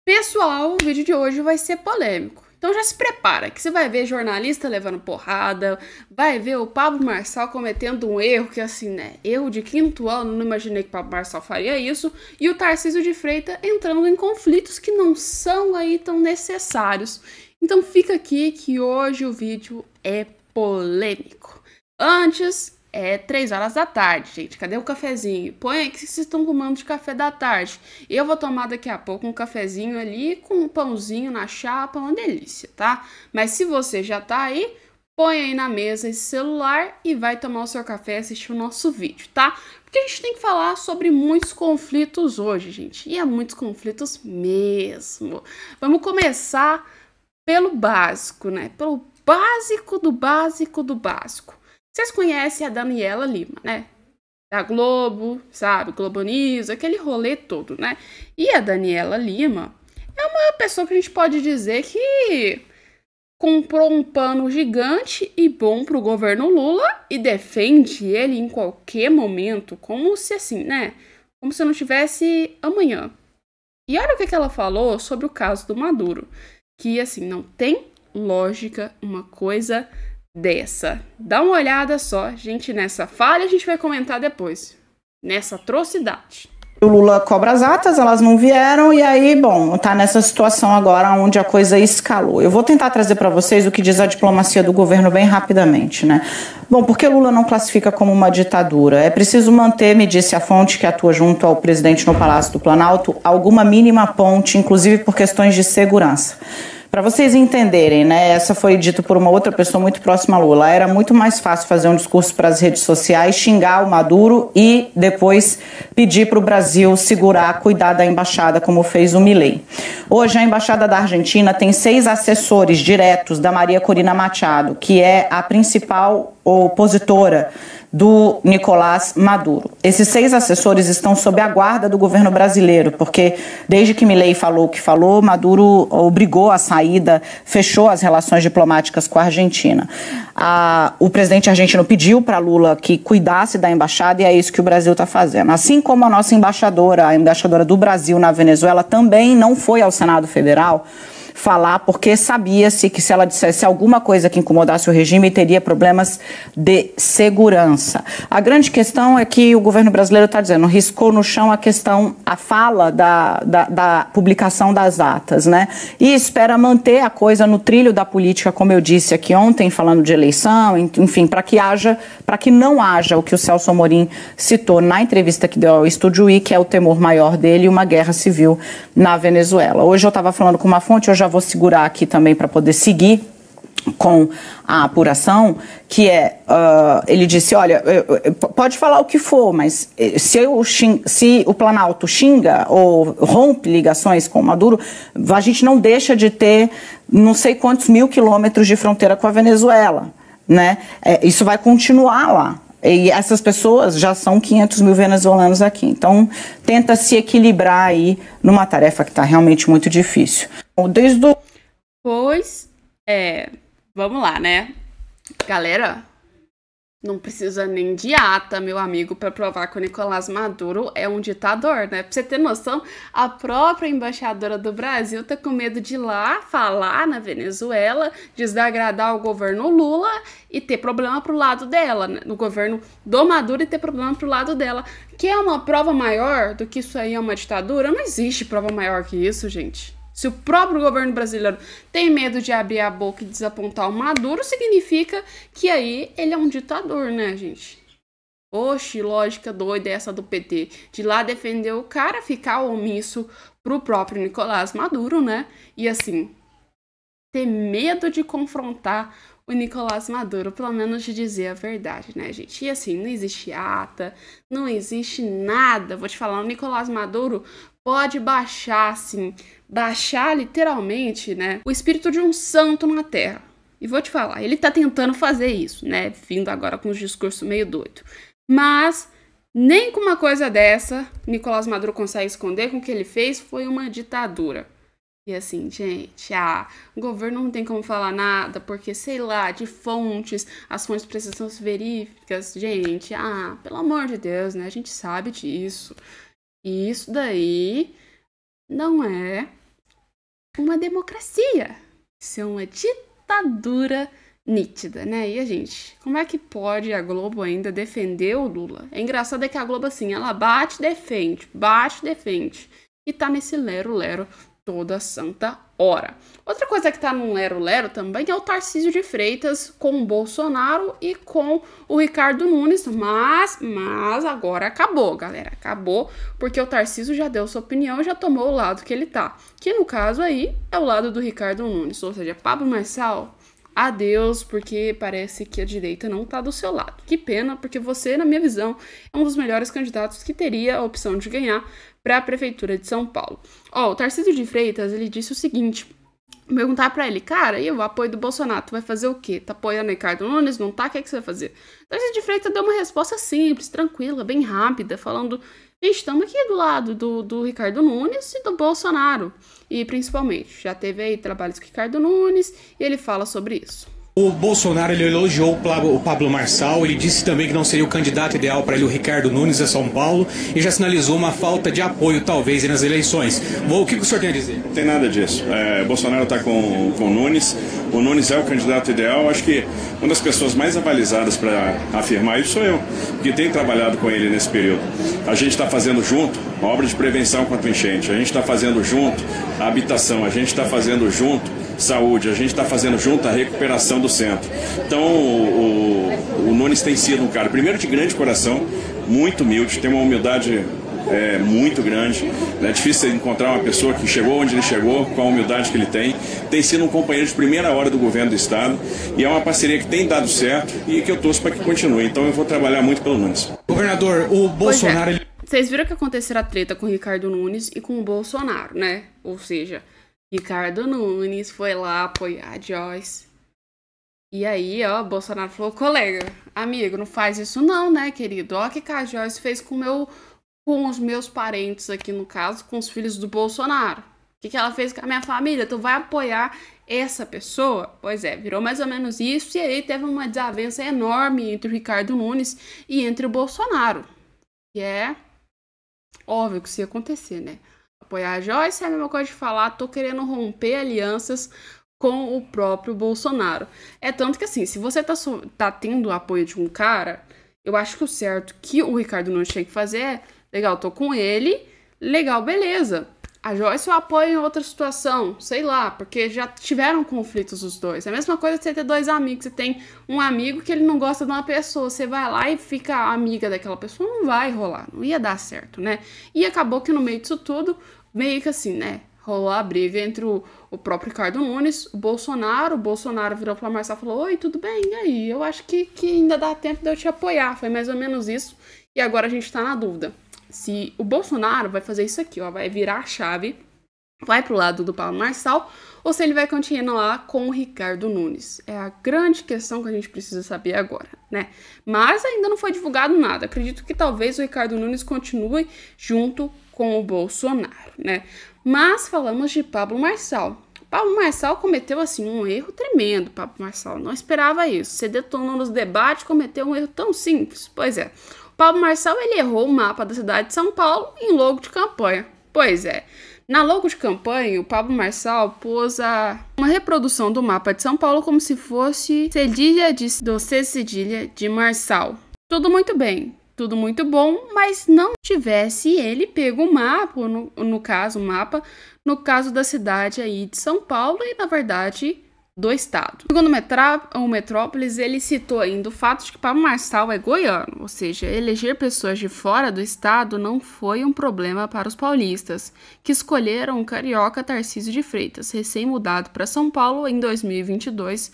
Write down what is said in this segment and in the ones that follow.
Pessoal, o vídeo de hoje vai ser polêmico. Então já se prepara, que você vai ver jornalista levando porrada, vai ver o Pablo Marçal cometendo um erro, que assim, né, erro de quinto ano, não imaginei que o Pablo Marçal faria isso, e o Tarcísio de Freitas entrando em conflitos que não são aí tão necessários. Então fica aqui que hoje o vídeo é polêmico. Antes, é 3 horas da tarde, gente. Cadê o cafezinho? Põe aí que vocês estão tomando de café da tarde. Eu vou tomar daqui a pouco um cafezinho ali com um pãozinho na chapa, uma delícia, tá? Mas se você já tá aí, põe aí na mesa esse celular e vai tomar o seu café e assistir o nosso vídeo, tá? Porque a gente tem que falar sobre muitos conflitos hoje, gente. E é muitos conflitos mesmo. Vamos começar pelo básico, né? Pelo básico do básico do básico. Vocês conhecem a Daniela Lima, né? Da Globo, sabe? Globo News, aquele rolê todo, né? E a Daniela Lima é uma pessoa que a gente pode dizer que comprou um pano gigante e bom pro governo Lula e defende ele em qualquer momento, como se assim, né? Como se não tivesse amanhã. E olha o que ela falou sobre o caso do Maduro. Que, assim, não tem lógica uma coisa dessa. Dá uma olhada só, gente, nessa falha, a gente vai comentar depois. Nessa atrocidade. O Lula cobra as atas, elas não vieram, e aí, bom, tá nessa situação agora onde a coisa escalou. Eu vou tentar trazer para vocês o que diz a diplomacia do governo bem rapidamente, né? Bom, porque Lula não classifica como uma ditadura? É preciso manter, me disse a fonte que atua junto ao presidente no Palácio do Planalto, alguma mínima ponte, inclusive por questões de segurança. Para vocês entenderem, né, essa foi dita por uma outra pessoa muito próxima a Lula, era muito mais fácil fazer um discurso para as redes sociais, xingar o Maduro e depois pedir para o Brasil segurar, cuidar da embaixada, como fez o Milei. Hoje a embaixada da Argentina tem 6 assessores diretos da Maria Corina Machado, que é a principal opositora do Nicolás Maduro. Esses 6 assessores estão sob a guarda do governo brasileiro, porque desde que Milei falou o que falou, Maduro obrigou a saída, fechou as relações diplomáticas com a Argentina. O presidente argentino pediu para Lula que cuidasse da embaixada e é isso que o Brasil está fazendo. Assim como a nossa embaixadora, a embaixadora do Brasil na Venezuela, também não foi ao Senado Federal falar, porque sabia-se que se ela dissesse alguma coisa que incomodasse o regime, teria problemas de segurança. A grande questão é que o governo brasileiro está dizendo, riscou no chão a fala da publicação das atas, né? E espera manter a coisa no trilho da política, como eu disse aqui ontem, falando de eleição, enfim, para que não haja o que o Celso Amorim citou na entrevista que deu ao Estúdio I, que é o temor maior dele, uma guerra civil na Venezuela. Hoje eu estava falando com uma fonte, eu já vou segurar aqui também para poder seguir com a apuração, que é, ele disse, olha, pode falar o que for, mas se o Planalto xinga ou rompe ligações com o Maduro, a gente não deixa de ter não sei quantos mil quilômetros de fronteira com a Venezuela, né? Isso vai continuar lá. E essas pessoas já são 500 mil venezuelanos aqui. Então, tenta se equilibrar aí numa tarefa que está realmente muito difícil. Pois, vamos lá, né? Galera, não precisa nem de ata, meu amigo, para provar que o Nicolás Maduro é um ditador, né? Pra você ter noção, a própria embaixadora do Brasil tá com medo de ir lá falar na Venezuela, desagradar o governo Lula e ter problema pro lado dela, né? No governo do Maduro e ter problema pro lado dela. Que é uma prova maior do que isso aí é uma ditadura? Não existe prova maior que isso, gente. Se o próprio governo brasileiro tem medo de abrir a boca e desapontar o Maduro, significa que aí ele é um ditador, né, gente? Oxe, lógica doida essa do PT. De lá defender o cara, ficar omisso pro próprio Nicolás Maduro, né? E assim, ter medo de confrontar o Nicolás Maduro, pelo menos de dizer a verdade, né, gente? E assim, não existe ata, não existe nada. Vou te falar, o Nicolás Maduro pode baixar, assim, baixar literalmente, né, o espírito de um santo na terra. E vou te falar, ele tá tentando fazer isso, né, vindo agora com os discursos meio doido. Mas nem com uma coisa dessa, Nicolás Maduro consegue esconder, com o que ele fez foi uma ditadura. E assim, gente, o governo não tem como falar nada, porque, sei lá, de fontes, as fontes precisam ser veríficas. Gente, pelo amor de Deus, né, a gente sabe disso. E isso daí não é uma democracia. Isso é uma ditadura nítida, né? E a gente, como é que pode a Globo ainda defender o Lula? É engraçado que a Globo, assim, ela bate, defende, e tá nesse lero-lero toda santa hora. Outra coisa que tá num lero-lero também é o Tarcísio de Freitas com o Bolsonaro e com o Ricardo Nunes, mas agora acabou, galera, acabou, porque o Tarcísio já deu sua opinião, já tomou o lado que ele tá, que no caso aí é o lado do Ricardo Nunes, ou seja, Pablo Marçal, adeus, porque parece que a direita não tá do seu lado. Que pena, porque você, na minha visão, é um dos melhores candidatos que teria a opção de ganhar para a Prefeitura de São Paulo. Ó, o Tarcísio de Freitas, ele disse o seguinte, perguntar pra ele, cara, e o apoio do Bolsonaro, tu vai fazer o quê? Tá apoiando o Ricardo Nunes? Não tá? O que é que você vai fazer? O Tarcísio de Freitas deu uma resposta simples, tranquila, bem rápida, falando, gente, estamos aqui do lado do Ricardo Nunes e do Bolsonaro. E principalmente, já teve aí trabalhos com o Ricardo Nunes e ele fala sobre isso. O Bolsonaro ele elogiou o Pablo Marçal, ele disse também que não seria o candidato ideal para ele o Ricardo Nunes a São Paulo e já sinalizou uma falta de apoio talvez nas eleições. O que o senhor tem a dizer? Não tem nada disso. Bolsonaro está com o Nunes é o candidato ideal. Acho que uma das pessoas mais avalizadas para afirmar isso sou eu, que tenho trabalhado com ele nesse período. A gente está fazendo junto a obra de prevenção contra enchente, a gente está fazendo junto a habitação, a gente está fazendo junto saúde, a gente está fazendo junto a recuperação do centro. Então o Nunes tem sido um cara, primeiro, de grande coração, muito humilde, tem uma humildade muito grande. É difícil encontrar uma pessoa que chegou onde ele chegou com a humildade que ele tem sido um companheiro de primeira hora do governo do estado e é uma parceria que tem dado certo e que eu torço para que continue. Então eu vou trabalhar muito pelo Nunes. Governador, o Bolsonaro... Vocês viram que aconteceu a treta com o Ricardo Nunes e com o Bolsonaro, né? Ou seja, Ricardo Nunes foi lá apoiar a Joyce. E aí, ó, Bolsonaro falou, colega, amigo, não faz isso não, né, querido? Ó, o que a Joyce fez com os meus parentes aqui, no caso, com os filhos do Bolsonaro. O que ela fez com a minha família? Tu vai apoiar essa pessoa? Pois é, virou mais ou menos isso. E aí teve uma desavença enorme entre o Ricardo Nunes e entre o Bolsonaro. Que é óbvio que isso ia acontecer, né? Apoiar a Joyce é a mesma coisa de falar, tô querendo romper alianças com o próprio Bolsonaro. É tanto que assim, se você tá tendo o apoio de um cara, eu acho que o certo que o Ricardo Nunes tinha que fazer é, legal, tô com ele, legal, beleza. A Joyce eu apoio em outra situação, sei lá, porque já tiveram conflitos os dois. É a mesma coisa de você ter dois amigos. Você tem um amigo que ele não gosta de uma pessoa, você vai lá e fica amiga daquela pessoa, não vai rolar, não ia dar certo, né? E acabou que no meio disso tudo, meio que assim, né? Rolou a briga entre o próprio Ricardo Nunes, o Bolsonaro virou pra Marçal e falou, oi, tudo bem? E aí? Eu acho que ainda dá tempo de eu te apoiar. Foi mais ou menos isso. E agora a gente tá na dúvida se o Bolsonaro vai fazer isso aqui, ó, vai virar a chave, vai pro lado do Pablo Marçal, ou se ele vai continuar com o Ricardo Nunes. É a grande questão que a gente precisa saber agora, né? Mas ainda não foi divulgado nada. Acredito que talvez o Ricardo Nunes continue junto com o Bolsonaro, né? Mas falamos de Pablo Marçal. Pablo Marçal cometeu, assim, um erro tremendo, Pablo Marçal. Não esperava isso. Você detonou nos debates, cometeu um erro tão simples. Pois é. Pablo Marçal, ele errou o mapa da cidade de São Paulo em logo de campanha. Pois é. Na logo de campanha, o Pablo Marçal pôs uma reprodução do mapa de São Paulo como se fosse cedilha de C cedilha de Marçal. Tudo muito bem, tudo muito bom, mas não tivesse ele pego o mapa, no caso, o mapa, no caso da cidade aí de São Paulo e, na verdade, do estado. Segundo o Metrópolis, ele citou ainda o fato de que Pablo Marçal é goiano, ou seja, eleger pessoas de fora do estado não foi um problema para os paulistas, que escolheram o carioca Tarcísio de Freitas, recém-mudado para São Paulo em 2022,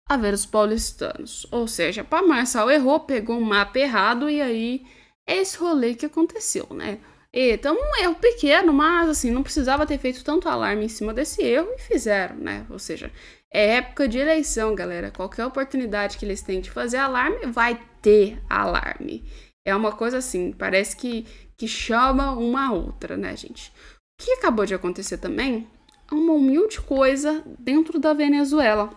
a ver os paulistanos. Ou seja, Pablo Marçal errou, pegou um mapa errado e aí é esse rolê que aconteceu, né? Então, um erro pequeno, mas assim, não precisava ter feito tanto alarme em cima desse erro e fizeram, né? Ou seja, é época de eleição, galera. Qualquer oportunidade que eles têm de fazer alarme, vai ter alarme. É uma coisa assim, parece que chama uma outra, né, gente? O que acabou de acontecer também é uma humilde coisa dentro da Venezuela.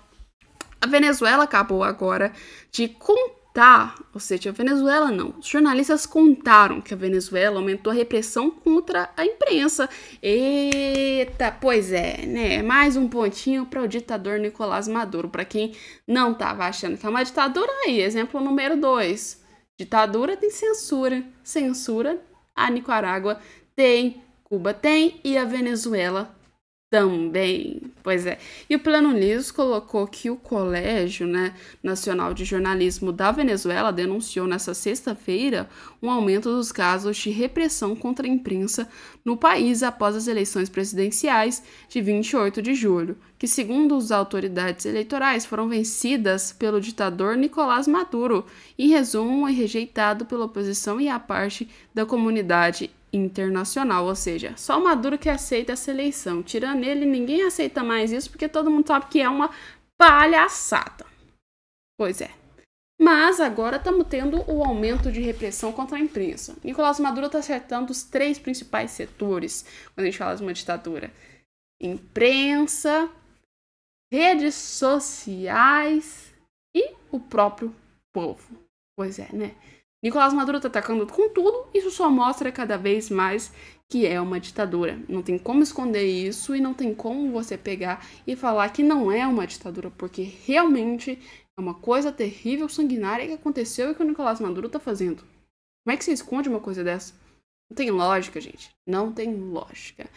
A Venezuela acabou agora de contar contar, ou seja, a Venezuela não, os jornalistas contaram que a Venezuela aumentou a repressão contra a imprensa. Eita, pois é, né? Mais um pontinho para o ditador Nicolás Maduro. Para quem não estava achando que é uma ditadura, aí, exemplo número 2. Ditadura tem censura. Censura, a Nicarágua tem, Cuba tem e a Venezuela também. Pois é. E o Plano News colocou que o Colégio, né, Nacional de Jornalismo da Venezuela denunciou nesta sexta-feira um aumento dos casos de repressão contra a imprensa no país após as eleições presidenciais de 28 de julho, que, segundo as autoridades eleitorais, foram vencidas pelo ditador Nicolás Maduro. Em resumo, é rejeitado pela oposição e a parte da comunidade internacional, ou seja, só o Maduro que aceita essa eleição. Tirando ele, ninguém aceita mais isso, porque todo mundo sabe que é uma palhaçada. Pois é. Mas agora estamos tendo o aumento de repressão contra a imprensa. Nicolás Maduro está acertando os 3 principais setores quando a gente fala de uma ditadura: imprensa, redes sociais e o próprio povo. Pois é, né? Nicolás Maduro tá atacando com tudo, isso só mostra cada vez mais que é uma ditadura. Não tem como esconder isso e não tem como você pegar e falar que não é uma ditadura, porque realmente é uma coisa terrível, sanguinária que aconteceu e que o Nicolás Maduro tá fazendo. Como é que você esconde uma coisa dessa? Não tem lógica, gente. Não tem lógica.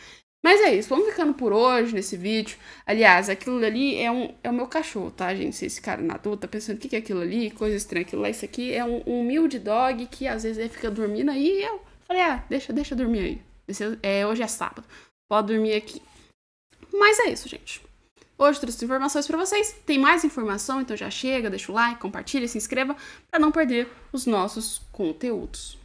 Mas é isso, vamos ficando por hoje nesse vídeo. Aliás, aquilo ali é o meu cachorro, tá, gente? Se esse cara nadou, tá pensando o que é aquilo ali, coisa estranha, aquilo lá, isso aqui é um humilde dog que às vezes ele fica dormindo aí e eu falei, deixa dormir aí. Hoje é sábado, pode dormir aqui. Mas é isso, gente. Hoje trouxe informações pra vocês. Tem mais informação, então já chega, deixa o like, compartilha, se inscreva pra não perder os nossos conteúdos.